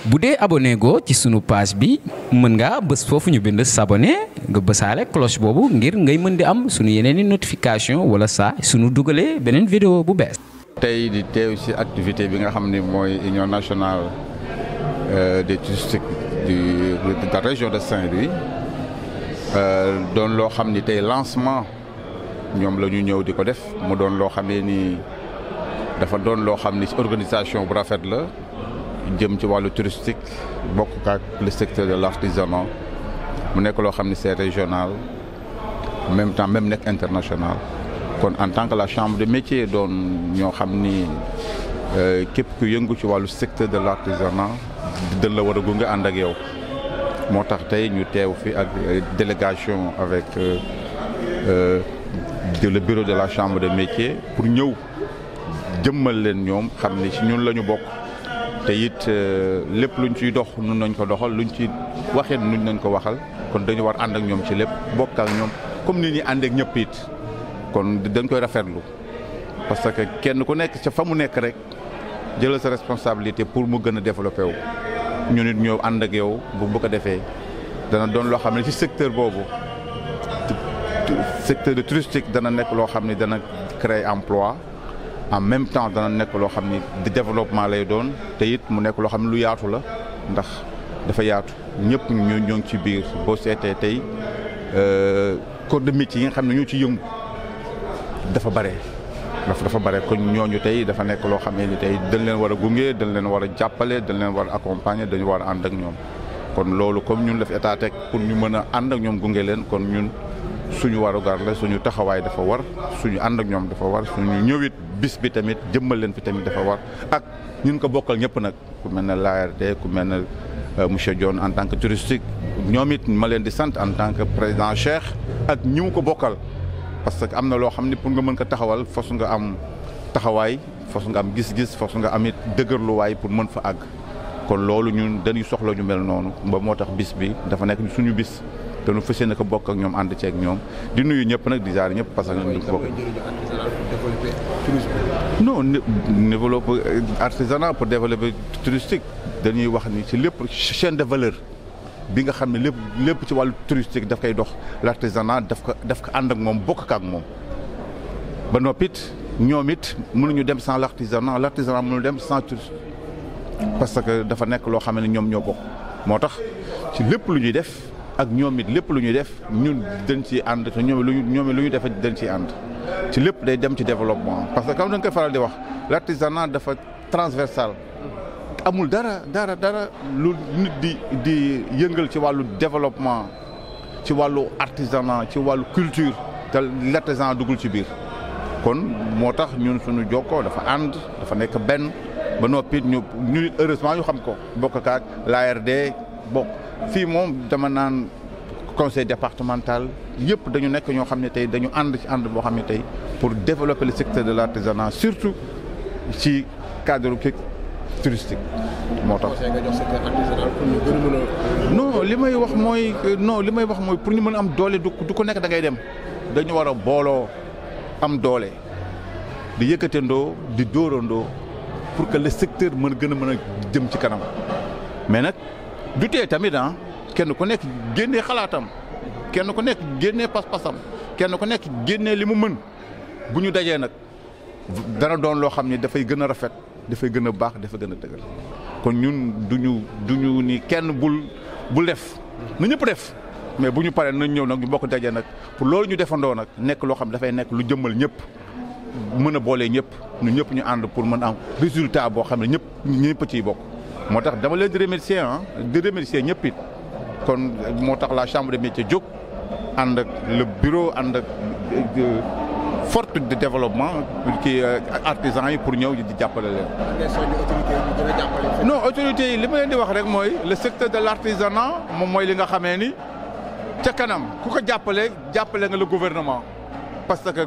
bu dee abonné go ci sunu page bi mën ngaa bës foofu ñu bind s'abonner nga bësaale cloche boobu ngir ngay mën di am sunu yeneen i notification wala saa sunu dugalee beneen vidéo bu bees. tey di teew ci activité bi nga xam ni mooy union nationale des touristiques de la région de Saint-Louis doon loo xam ni tey lancement ñoom la ñu ñëw di ko def mu doon loo xamee ni dafa doon loo xam ni ci organisation bu rafet la jëm ci wàllu touristique bokk ak le secteur de l'artisanat mu nekk loo xam ni c'est régional en même temps même nekk international. kon en tant que la chambre de métier doon ñoo xam ni képp ku yëngu ci wàllu secteur de l'artisanat dañ la war a gunge ànd ak yow moo tax tey ñu teew fi ak délégation avec le bureau de la chambre de métier pour ñëw jëmmal leen ñoom xam ni ci ñun la ñu bokk te it lépp luñ ciy dox nun nañ ko doxal luñ ci waxee nuñ nañ ko waxal kon dañu war ànd ak ñoom ci lépp bokk ak ñoom comme ni ñuy ànd ak ñëpp it kon dañ koy rafetlu parce que kenn ku nekk ca fa mu nekk rek jëlal sa responsabilité pour mu gën a développé wu ñu nit ñëw ànd ak yow bu ko defee dana doon loo xam ne ci secteur boobu secteur de touristique dana nekk loo xam ne dana créer emploi en même temps dana nekk loo xam ni de développement lay doon te it mu nekk loo xam ne lu yaatu la ndax dafa yaatu ñëpp ñoo ngi ci biir boo seetee tey corps de métier yi nga xam ne ñoo ci yëngu dafa bare kon ñooñu tey dafa nekk loo xam ne ni tey dañ leen war a gunge dañ leen war a jàppale dañ leen war a accompagner dañu war a ànd ak ñoom kon loolu comme ñun la fi état teg pour ñu mën a ànd ak ñoom gunge leen kon ñun suñu warugar la suñu taxawaay dafa war suñu ànd ak ñoom dafa war suñu ñëwit bis bi tamit jëmmal leen fi tamit dafa war ak ñun ko bokkal ñëpp nag ku mel ne l'ARD ku mel ne monsieur Dione en tant que touristique ñoom it ma leen di sant en tant que président Cheikh ak ñi mu ko bokkal parce que am na loo xam ni pour nga mën ko taxawal fos nga am taxawaay fos nga am gis-gis fos nga am it dëgërluwaay pour mën fa àgg kon loolu ñun dañuy soxla ñu mel noonu ba moo tax bis bi dafa nekk suñu bis te nu fas yéene ko bokk ak ñoom ànd ceeg ñoom di nuyu ñëpp nag di jaar ñëpp parce que ñu bokk non développer artisanat pour développer touristique dañuy wax ni ci lépp chaîne de valeur bi nga xam ne lépp ci wàllu touristique daf koy dox l'artisanat daf ko ànd ak moom bokk ak moom ba noppit ñoom it mënuñu dem sans l'artisanat mënuñu dem sans tourisme parce que dafa nekk loo xam ne ñoom ñoo bokk moo tax ci lépp lu ñuy def ak ñoom it lépp lu ñuy def ñun dañ ciy ànd te ñoom lu ñu def dañ ciy ànd ci lépp day dem ci développement parce que comme da nga koy faral di wax l'artisanat dafa transversal amul dara lu nit di yëngal ci wàllu développement ci wàllu artisanat ci wàllu culture te l'artisanat dugul ci biir kon moo tax ñun suñu jokkoo dafa ànd dafa nekk benn ba noppi ñu heureusement ñu xam ko bokk ak l'ARD bokk fii moom dama naan conseil départemental yëpp dañu nekk ñoo xam ne tey dañu ànd ci ànd boo xam ne tey pour développer le secteur de l'artisanat surtout ci cadre touristique moo tax. non li may wax mooy pour ñu mën a am doole du ko nekk da ngay dem dañu war a booloo am doole di yëkkatandoo di dóorandoo pour que le secteur mën a jëm ci kanam mais nag du tee tamit kenn ku nekk génnee xalaatam kenn ku nekk génnee pas-pasam kenn ku nekk génnee li mu mën bu ñu dajee nag dana doon loo xam ne dafay gën a rafet dafay gën a baax dafay gën a dëgër kon ñun duñu ni kenn bul def na ñëpp def mais bu ñu paree nañ ñëw nag ñu bokk dajee nag pour loolu ñu defandoo nag nekk loo xam dafay nekk lu jëmmal ñëpp mën a boolee ñëpp ñu ànd pour mën am résultat boo xam ne ñëpp ciy bokk moo tax dama leen di remercier ñëpp it kon moo tax la chambre de métier jóg ànd ak le bureau ànd ak forte de développement ci artisans yi pour ñëw di jàppale leen. non autorités yi li ma leen di wax rek mooy le secteur de l'artisanat moom mooy li nga xamee ni ca kanam ku ko jàppale nga le gouvernement parce que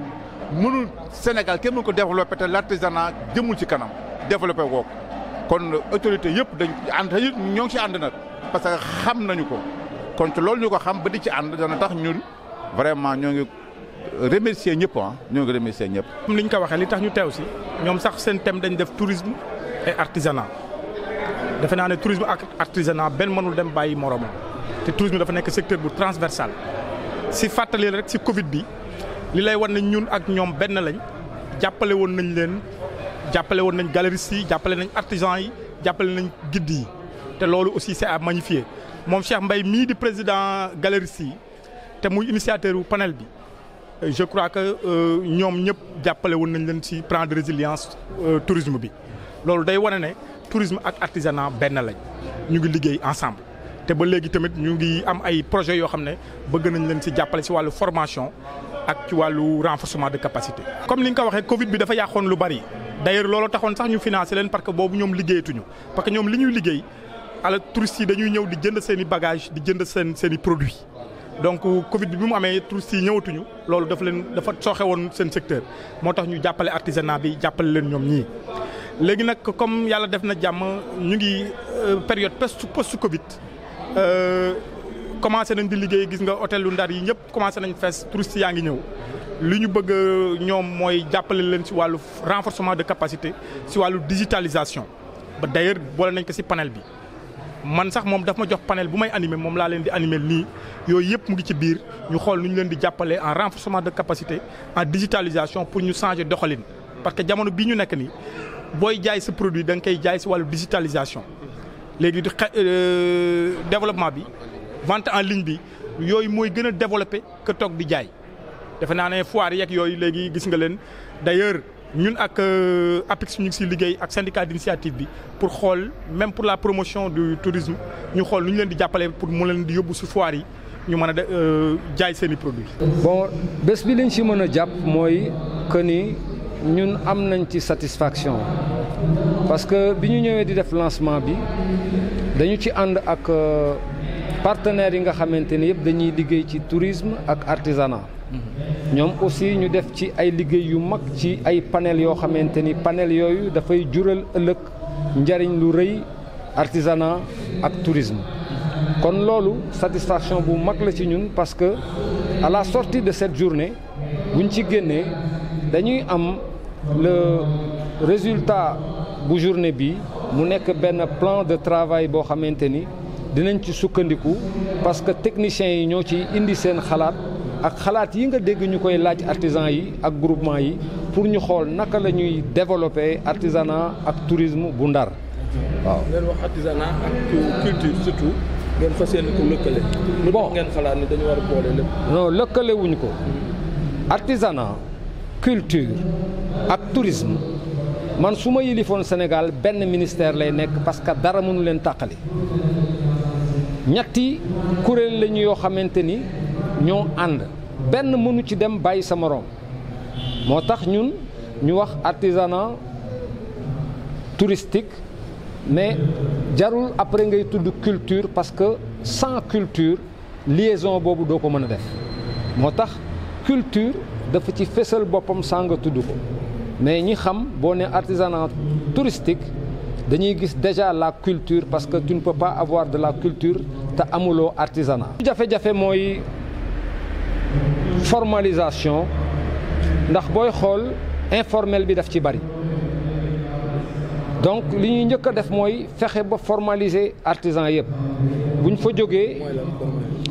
mënul Sénégal kenn mënu ko développer te l'artisanat jëmul ci kanam développer woo ko kon autorité yëpp dañ ànd te ñoo ngi ci ànd nag parce que xam nañu ko kon te loolu ñu ko xam ba di ci ànd dana tax ñun vraiment ñoo ngi remercier ñëpp ñoo ngi remercier ñëpp. comme li ñu ko waxee li tax ñu teew si ñoom sax seen thème dañ def tourisme et artisanat defe naa ne tourisme ak artisanat benn mënul dem bàyyi moromam te tourisme dafa nekk secteur bu transversal si fàttali rek si Covid bi li lay wan ne ñun ak ñoom benn lañ jàppale woon nañ leen jàppale woon nañ galeristes yi jàppale nañ artisans yi jàppale nañ guides yi te loolu aussi c'est à magnifier moom Cheikh Mbaye mii di président galeristes yi te muy initiateur wu panel bi je crois que ñoom ñëpp jàppale woon nañ leen ci plan de résilience tourisme bi loolu day wane ne tourisme ak artisanat benn lañ ñu ngi liggéey ensemble te ba léegi tamit ñu ngi am ay projets yoo xam ne bëgg nañ leen ci jàppale ci wàllu formation ak ci wàllu renforcement de capacité. comme ni nga ko waxee Covid bi dafa yàqoon lu bari d'ailleurs loolu taxoon sax ñu financé leen parce que boobu ñoom liggéeyatuñu parce que ñoom li ñuy liggéey ala touristes yi dañuy ñëw di jënd seen i bagages di jënd seen i produits. donc Covid bi mu amee touristes yi ñëwatuñu loolu dafa sooxe woon seen secteur moo tax ñu jàppale artisanat bi jàppale leen ñoom ñii. léegi nag comme yàlla def na jàmm ñu ngi période post Covid commencé nañ di liggéey gis nga hôtel lu Ndar yi ñëpp commencé nañ fees touristes yaa ngi ñëw li ñu bëgg ñoom mooy jàppale leen ci wàllu renforcement de capacité ci wàllu digitalisation ba d'ailleurs boole nañ ko ci panel bi. man sax moom daf ma jox panel bu may animer moom laa leen di animer nii yooyu yëpp mu ngi ci biir ñu xool nu ñu leen di jàppale en renforcement de capacité en digitalisation pour ñu changer doxalin parce que jamono bii ñu nekk nii booy jaay sa produit da nga koy jaay ci wàllu digitalisation léegi développement bi vente en ligne bi yooyu mooy gën a développé que toog di jaay defe naa ne foire yeeg yooyu léegi gis nga leen d'ailleurs ñun ak APIX ñu ngi siy liggéey ak syndicat d'initiative bi pour xool même pour la promotion du tourisme ñu xool nu ñu leen di jàppale pour mu leen di yóbbu si foire yi ñu mën a jaay seen i produits. bon bés bi liñ si mën a jàpp mooy que ni ñun am nañ ci satisfaction parce que bi ñu ñëwee di def lancement bi dañu ci ànd ak partenaires yi nga xamante ni yëpp dañuy liggéey ci tourisme ak artisanat. ñoom aussi ñu def ci ay liggéey yu mag ci ay panel yoo xamante ni panel yooyu dafay jural ëllëg njariñ lu rëy artisanat ak tourisme kon loolu satisfaction bu mag la ci ñun parce que à la sortie de cette journée buñ ci génnee dañuy am le résultat bu journée bi mu nekk benn plan de travail boo xamante ni dinañ ci sukkandiku parce que techniciens yi ñoo ci indi seen xalaat ak xalaat yi nga dégg ñu koy laaj artisans yi ak groupement yi pour ñu xool naka la ñuy développer artisanat ak tourisme bu Ndar waaw. ngeen wax artisanat ak culture surtout ngeen fas yéene ko lëkkale. bon ngeen xalaat ni dañu war a boole lépp. non lëkkale wuñ ko artisanat culture ak tourisme man su ma yilifoon Sénégal benn ministère lay nekk parce que dara mënu leen tàqali ñetti kuréel lañu yoo xamante ni. ñoo ànd benn mënu ci dem bàyyi sa moroom moo tax ñun ñu wax artisanat touristique mais jarul après ngay tudd culture parce que sans culture liaison boobu doo ko mën a def moo tax culture dafa ci fésal boppam saa nga tudd ko mais ñi xam boo ne artisanat touristique dañuy gis déjà la culture parce que tu ne peux pas avoir de la culture te amuloo artisanat. jafe-jafe mooy formalisation ndax booy xool informel bi daf ci bari donc li ñuy njëkk a def mooy fexe ba formaliser artisan yëpp buñ fa jógee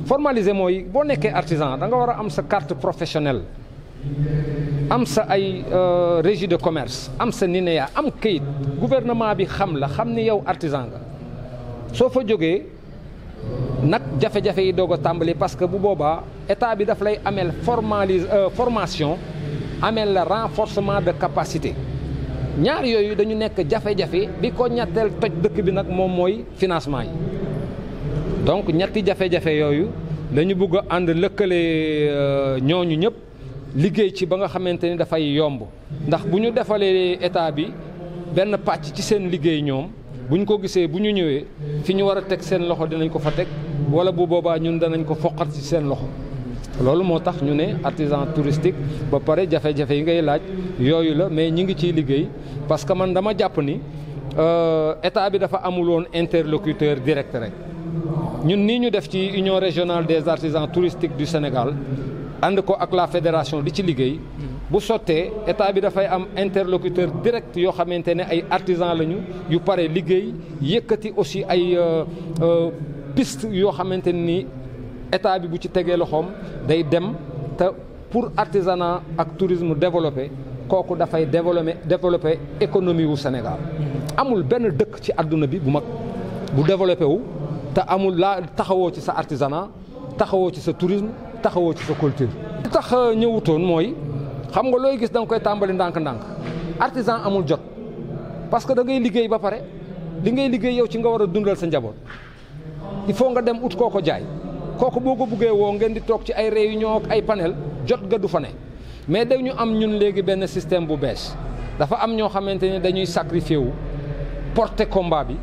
formaliser mooy boo nekkee artisan da nga war a am sa carte professionnelle am sa ay régie de commerce am sa NINEA am kayit gouvernement bi xam la xam ni yow artisan nga soo fa jógee nag jafe-jafe yi doog a tàmbali parce que bu boobaa état bi daf lay ameel formation ameel la renforcement de capacité ñaar yooyu dañu nekk jafe-jafe bi ko ñetteel toj dëkk bi nag moom mooy financement yi donc ñetti jafe-jafe yooyu dañu bëgg a ànd lëkkale ñooñu ñëpp liggéey ci ba nga xamante ni dafay yomb ndax bu ñu defalee état bi benn pàcc ci seen liggéey ñoom bu ñu ko gisee bu ñu ñëwee fi ñu war a teg seen loxo dinañ ko fa teg wala bu boobaa ñun danañ ko foqat ci seen loxo loolu moo tax ñu ne artisan touristique ba pare jafe-jafe yi ngay laaj yooyu la mais ñi ngi ciy liggéey parce que man dama jàpp ni état bi dafa amul woon interlocuteur direct rek ñun nii ñu def ci union régionale des artisans touristiques du Sénégal ànd ko ak la fédération di ci liggéey bu sottee état bi dafay am interlocuteur direct yoo xamante ne ay artisans lañu yu pare liggéey yëkkati aussi ay piste yoo xamante ni état bi bu ci tegee loxoom day dem te pour artisanat ak tourisme développé kooku dafay développer économie wu Sénégal. amul benn dëkk ci àdduna bi bu mag bu développé wu te amul laa taxawoo ci sa artisanat taxawoo ci sa tourisme taxawoo ci sa culture. li tax ñëwutoon mooy xam nga looy gis da nga koy tàmbali ndànk-ndànk artisan amul jot parce que da ngay liggéey ba pare li ngay liggéey yow ci nga war a dundal sa njaboot il faut nga dem ut koo ko jaay kooku boo ko buggee woo ngeen di toog ci ay réunion ak ay panel jot ga du fa ne mais dañu am ñun léegi benn système bu bees dafa am ñoo xamante ne dañuy sacrifié wu porter combat bi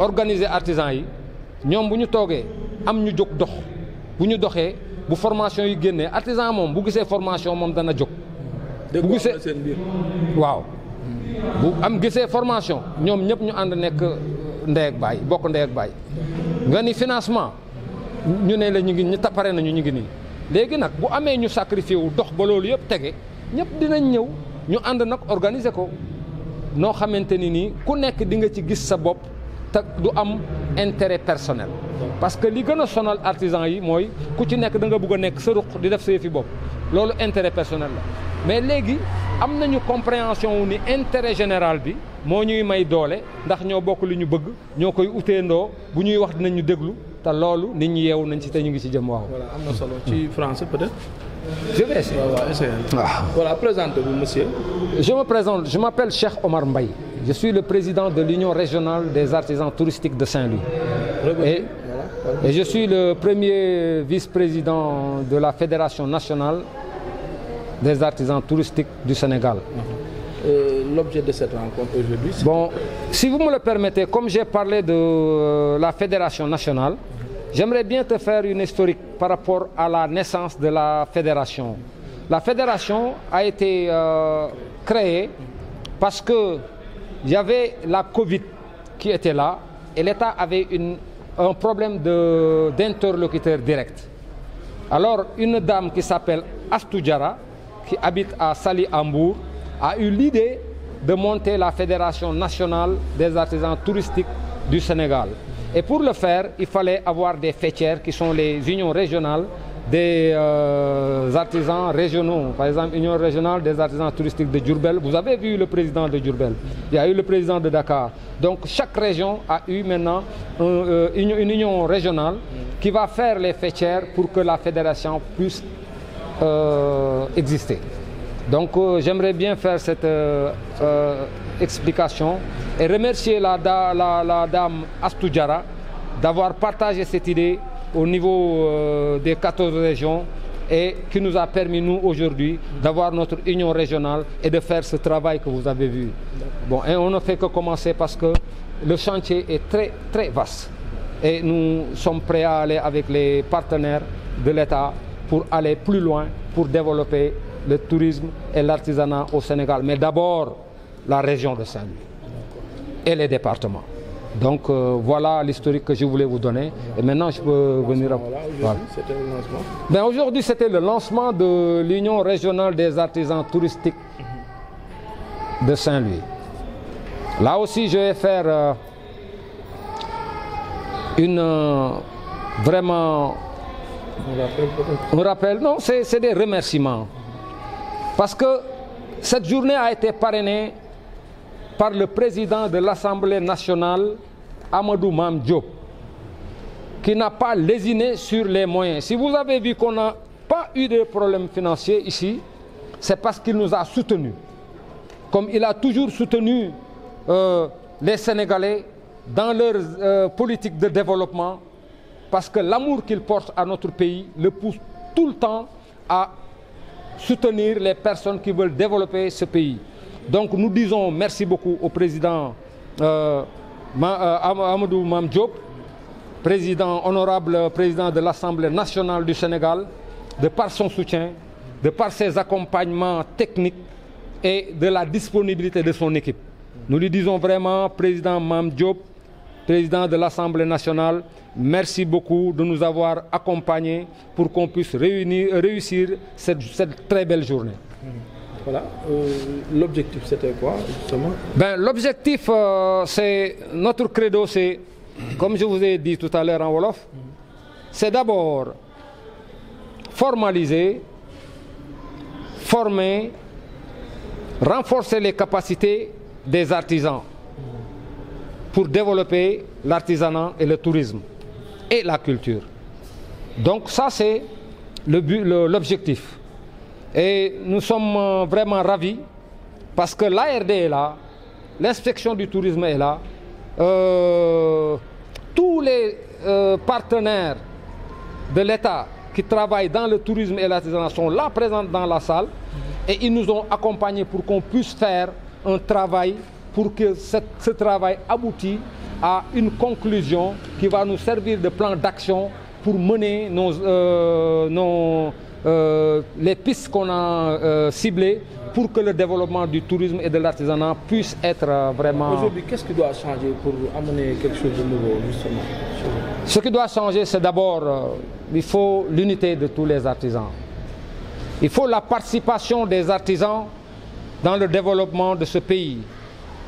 organiser artisans yi ñoom bu ñu toogee am ñu jóg dox bu ñu doxee bu formation yi génnee artisan moom bu gisee formation moom dana jóg. bu gisee seen biir. waaw bu am gisee formation ñoom ñëpp ñu ànd nekk ndey ak baay bokk ndey ak baay nga ni financement ñu ne la ñu ngi ñu pare nañu ñu ngi nii léegi nag bu amee ñu sacrifié wu dox ba loolu yëpp tege ñëpp dinañ ñëw ñu ànd nag organiser ko noo xamante ni nii ku nekk di nga ci gis sa bopp te du am intérêt personnel. parce que li gën a sonal artisan yi mooy ku ci nekk da nga bëgg a nekk sa ruq di def sa yëfi bopp loolu intérêt personnel la mais léegi am nañu compréhension wu ni intérêt général bi moo ñuy may doole ndax ñoo bokk li ñu bëgg ñoo koy uteendoo bu ñuy wax dinañ ñu déglu te loolu nit ñi yeewu nañ ci te ñu ngi ci jëm waaw. voilà am na solo ci français peut-être. Je vais essayer. Voilà, essayez. Voilà, présentez-vous, monsieur. Je me présente, je m'appelle Cheikh Omar Mbaye. Je suis le président de l'Union régionale des artisans touristiques de Saint-Louis. Et je suis le premier vice-président de la Fédération nationale des artisans touristiques du Sénégal. L'objet de cette rencontre aujourd'hui, c'est... Bon, si vous me le permettez, comme j'ai parlé de la Fédération nationale, j'aimerais bien te faire une historique par rapport à la naissance de la fédération. La fédération a été créée parce que il y avait la Covid qui était là et l'État avait un problème d'interlocuteur direct. Alors une dame qui s'appelle Astou Diarra, qui habite à Saly Hambourg, a eu l'idée de monter la Fédération nationale des artisans touristiques du Sénégal. Et pour le faire, il fallait avoir des faîtières qui sont les unions régionales des artisans régionaux. Par exemple, Union régionale des artisans touristiques de Diourbel. Vous avez vu le président de Diourbel. Il y a eu le président de Dakar. Donc chaque région a eu maintenant une union régionale qui va faire les faîtières pour que la fédération puisse exister. Donc j'aimerais bien faire cette explication et remercier la dame Astou Diarra d'avoir partagé cette idée au niveau des 14 régions et qui nous a permis, nous, aujourd'hui, d'avoir notre union régionale et de faire ce travail que vous avez vu. Bon, et on ne fait que commencer parce que le chantier est très, très vaste. Et nous sommes prêts à aller avec les partenaires de l'État pour aller plus loin, pour développer le tourisme et l'artisanat au Sénégal. Mais d'abord, la région de Saint-Louis et les départements. Donc voilà l'historique que je voulais vous donner. Et maintenant, je peux venir à... Voilà. C'était le lancement. Ben, aujourd'hui, c'était le lancement de l'Union régionale des artisans touristiques de Saint-Louis. Là aussi, je vais faire vraiment... Un rappel, non, c'est des remerciements. Parce que cette journée a été parrainée par le président de l'Assemblée nationale, Amadou Mame Diop, qui n'a pas lésiné sur les moyens. Si vous avez vu qu'on n'a pas eu de problème financier ici, c'est parce qu'il nous a soutenus. Comme il a toujours soutenu les Sénégalais dans leur politique de développement, parce que l'amour qu'il porte à notre pays le pousse tout le temps à soutenir les personnes qui veulent développer ce pays. Donc nous disons merci beaucoup au président Amadou Mame Diop, honorable président de l'Assemblée nationale du Sénégal, de par son soutien, de par ses accompagnements techniques et de la disponibilité de son équipe. Nous lui disons vraiment, président Mame Diop, président de l'Assemblée nationale, merci beaucoup de nous avoir accompagnés pour qu'on puisse réussir cette très belle journée. Voilà. L'objectif, c'était quoi, justement? Ben, l'objectif, c'est notre credo, c'est, comme je vous ai dit tout à l'heure en Wolof, c'est d'abord formaliser, former, renforcer les capacités des artisans pour développer l'artisanat et le tourisme et la culture. Donc ça, c'est l'objectif. Et nous sommes vraiment ravis parce que l'ARD est là, l'inspection du tourisme est là, tous les partenaires de l'État qui travaillent dans le tourisme et l'artisanat sont là présents dans la salle et ils nous ont accompagnés pour qu'on puisse faire un travail pour que ce travail aboutisse à une conclusion qui va nous servir de plan d'action pour mener les pistes qu'on a ciblées pour que le développement du tourisme et de l'artisanat puisse être vraiment... Aujourd'hui, qu'est-ce qui doit changer pour amener quelque chose de nouveau, justement? Ce qui doit changer, c'est d'abord, il faut l'unité de tous les artisans. Il faut la participation des artisans dans le développement de ce pays.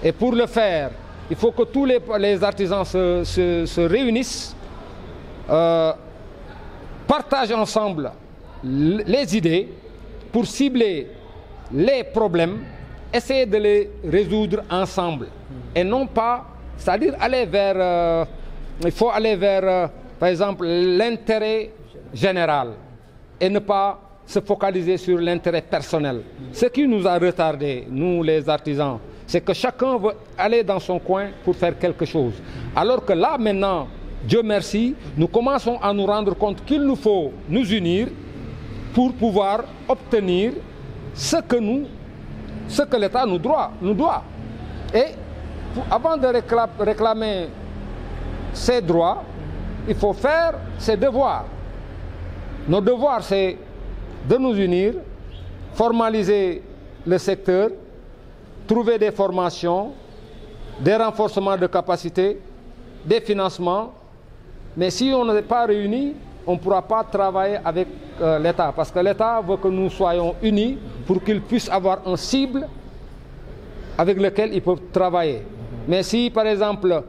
Et pour le faire, il faut que tous les artisans se réunissent, partagent ensemble les idées pour cibler les problèmes, essayer de les résoudre ensemble. Et non pas, c'est-à-dire aller vers, il faut aller vers, par exemple, l'intérêt général et ne pas se focaliser sur l'intérêt personnel. Ce qui nous a retardés, nous les artisans, c'est que chacun veut aller dans son coin pour faire quelque chose. Alors que là, maintenant, Dieu merci, nous commençons à nous rendre compte qu'il nous faut nous unir pour pouvoir obtenir ce que l'État nous doit. Et avant de réclamer ses droits, il faut faire ses devoirs. Nos devoirs, c'est de nous unir, formaliser le secteur, trouver des formations, des renforcements de capacités, des financements. Mais si on n'est pas réunis, on ne pourra pas travailler avec l'État. Parce que l'État veut que nous soyons unis pour qu'il puisse avoir une cible avec laquelle ils peuvent travailler. Mais si, par exemple,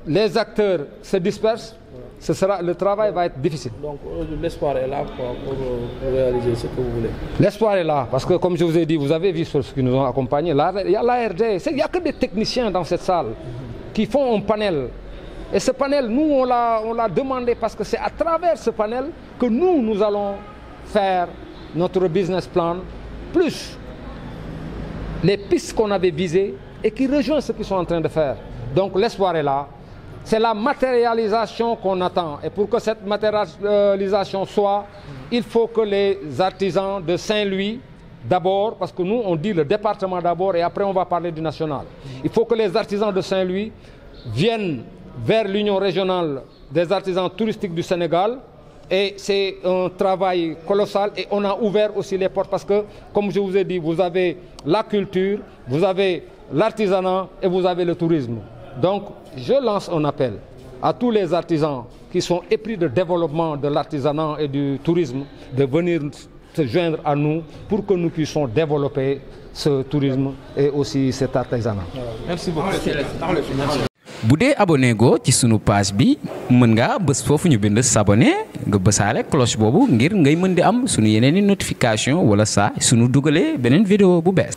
les acteurs se dispersent, le travail va être difficile. Donc l'espoir est là pour réaliser ce que vous voulez. L'espoir est là, parce que comme je vous ai dit, vous avez vu ceux qui nous ont accompagnés. Il y a l'ARD, il n'y a que des techniciens dans cette salle qui font un panel. Et ce panel, nous, on l'a demandé parce que c'est à travers ce panel que nous allons faire notre business plan, plus les pistes qu'on avait visées et qui rejoignent ce qu'ils sont en train de faire. Donc l'espoir est là. C'est la matérialisation qu'on attend. Et pour que cette matérialisation soit, il faut que les artisans de Saint-Louis, d'abord, parce que nous, on dit le département d'abord et après on va parler du national. Il faut que les artisans de Saint-Louis viennent vers l'Union régionale des artisans touristiques du Sénégal. Et c'est un travail colossal et on a ouvert aussi les portes parce que, comme je vous ai dit, vous avez la culture, vous avez l'artisanat et vous avez le tourisme. Donc, je lance un appel à tous les artisans qui sont épris de développement de l'artisanat et du tourisme de venir se joindre à nous pour que nous puissions développer ce tourisme et aussi cet artisanat. Merci beaucoup. bu dee abonné go ci sunu page bi mën nga bës foofu ñu bind s'abonner nga bësaale cloche boobu ngir ngay mën di am sunu yeneeni notification wala saa sunu dugalee beneen vidéo bu bees